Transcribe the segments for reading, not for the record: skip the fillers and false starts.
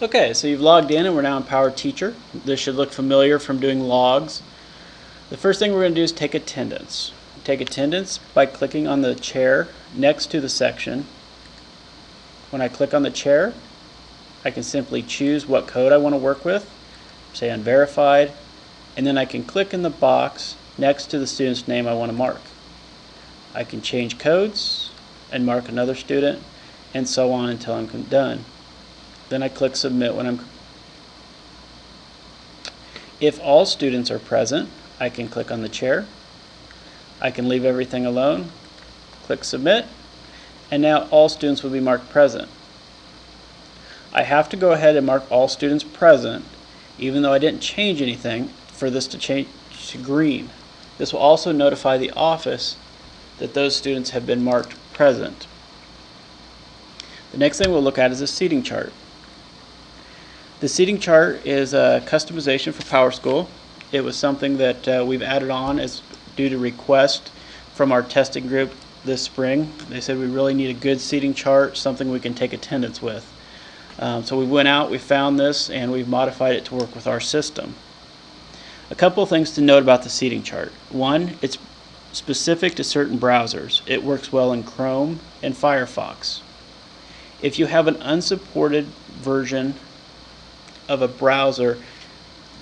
Okay, so you've logged in and we're now in Power Teacher. This should look familiar from doing logs. The first thing we're going to do is take attendance. Take attendance by clicking on the chair next to the section. When I click on the chair, I can simply choose what code I want to work with, say unverified, and then I can click in the box next to the student's name I want to mark. I can change codes and mark another student, and so on until I'm done. Then I click submit when I'm. If all students are present, I can click on the chair. I can leave everything alone, click submit, and now all students will be marked present. I have to go ahead and mark all students present, even though I didn't change anything, for this to change to green. This will also notify the office that those students have been marked present. The next thing we'll look at is a seating chart. The seating chart is a customization for PowerSchool. It was something that we've added on as due to request from our testing group this spring. They said we really need a good seating chart, something we can take attendance with. So we went out, we found this, and we've modified it to work with our system. A couple of things to note about the seating chart. One, it's specific to certain browsers. It works well in Chrome and Firefox. If you have an unsupported version of a browser,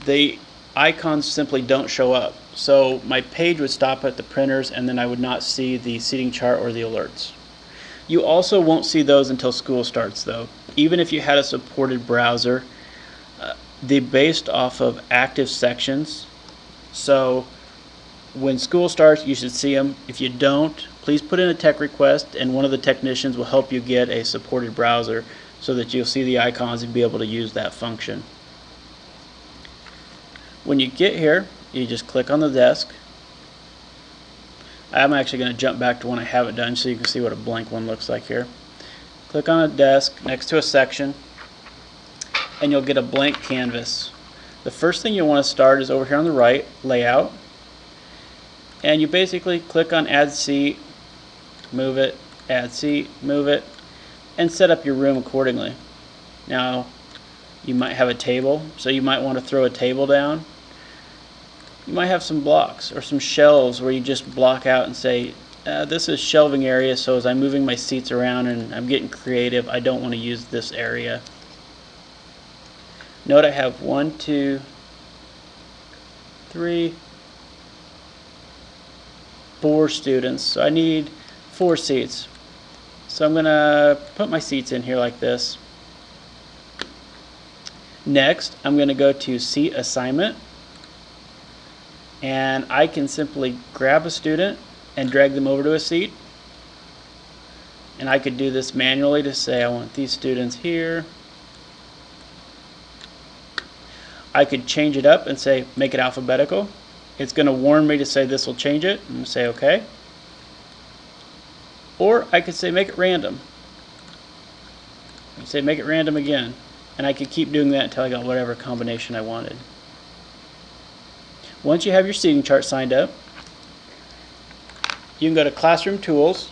the icons simply don't show up. So my page would stop at the printers and then I would not see the seating chart or the alerts. You also won't see those until school starts though. Even if you had a supported browser, they're based off of active sections. So when school starts, you should see them. If you don't, please put in a tech request and one of the technicians will help you get a supported browser so that you'll see the icons and be able to use that function. When you get here, you just click on the desk. I'm actually going to jump back to one I haven't done so you can see what a blank one looks like here. Click on a desk next to a section and you'll get a blank canvas. The first thing you'll want to start is over here on the right, layout, and you basically click on add seat, move it, add seat, move it, and set up your room accordingly. Now you might have a table, so you might want to throw a table down. You might have some blocks or some shelves where you just block out and say this is shelving area, so as I'm moving my seats around and I'm getting creative, I don't want to use this area. Note I have 1, 2, 3, 4 students, so I need 4 seats. So I'm going to put my seats in here like this. Next, I'm going to go to seat assignment, and I can simply grab a student and drag them over to a seat. And I could do this manually to say I want these students here. I could change it up and say make it alphabetical. It's going to warn me to say this will change it, and say OK. Or I could say make it random. And say make it random again. And I could keep doing that until I got whatever combination I wanted. Once you have your seating chart signed up, you can go to Classroom Tools.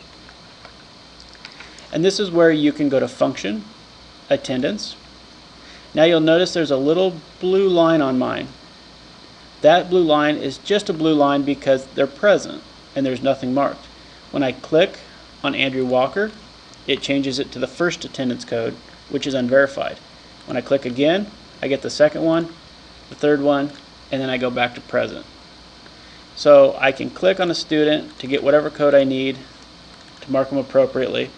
And this is where you can go to Function, Attendance. Now you'll notice there's a little blue line on mine. That blue line is just a blue line because they're present and there's nothing marked. When I click on Andrew Walker, it changes it to the first attendance code, which is unverified. When I click again, I get the second one, the third one, and then I go back to present. So I can click on a student to get whatever code I need to mark them appropriately,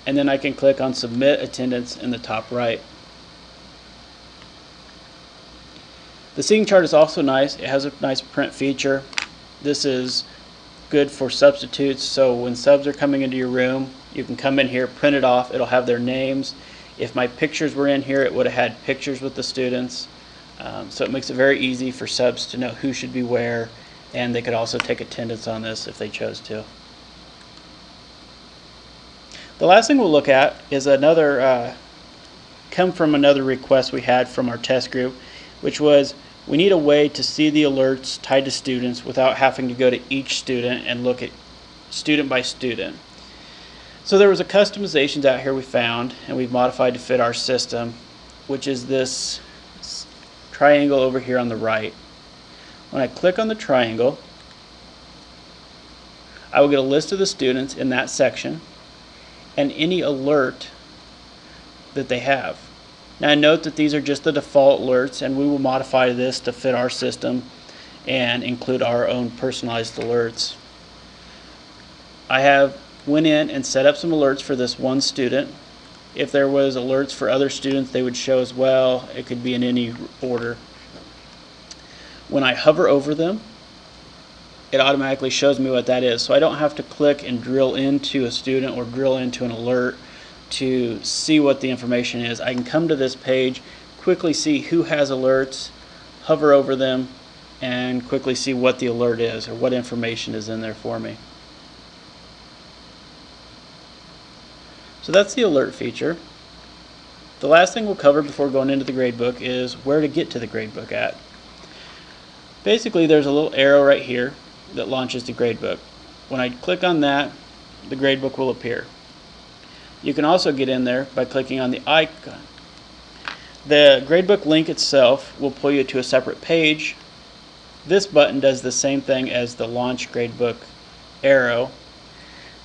and then I can click on Submit Attendance in the top right. The seating chart is also nice. It has a nice print feature. This is good for substitutes, so when subs are coming into your room, you can come in here, print it off, it'll have their names. If my pictures were in here, it would have had pictures with the students. So it makes it very easy for subs to know who should be where, and they could also take attendance on this if they chose to. The last thing we'll look at is another come from another request we had from our test group, which was we need a way to see the alerts tied to students without having to go to each student and look at student by student. So there was a customizations out here we found and we've modified to fit our system. which is this triangle over here on the right. When I click on the triangle, I will get a list of the students in that section and any alert that they have. Now note that these are just the default alerts, and we will modify this to fit our system and include our own personalized alerts. I went in and set up some alerts for this one student. If there was alerts for other students, they would show as well. It could be in any order. When I hover over them, it automatically shows me what that is. So I don't have to click and drill into a student or drill into an alert to see what the information is. I can come to this page, quickly see who has alerts, hover over them, and quickly see what the alert is or what information is in there for me. So that's the alert feature. The last thing we'll cover before going into the gradebook is where to get to the gradebook at. Basically, there's a little arrow right here that launches the gradebook. When I click on that, the gradebook will appear. You can also get in there by clicking on the icon. The gradebook link itself will pull you to a separate page. This button does the same thing as the launch gradebook arrow,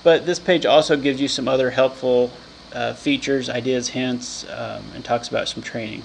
but this page also gives you some other helpful features, ideas, hints, and talks about some training.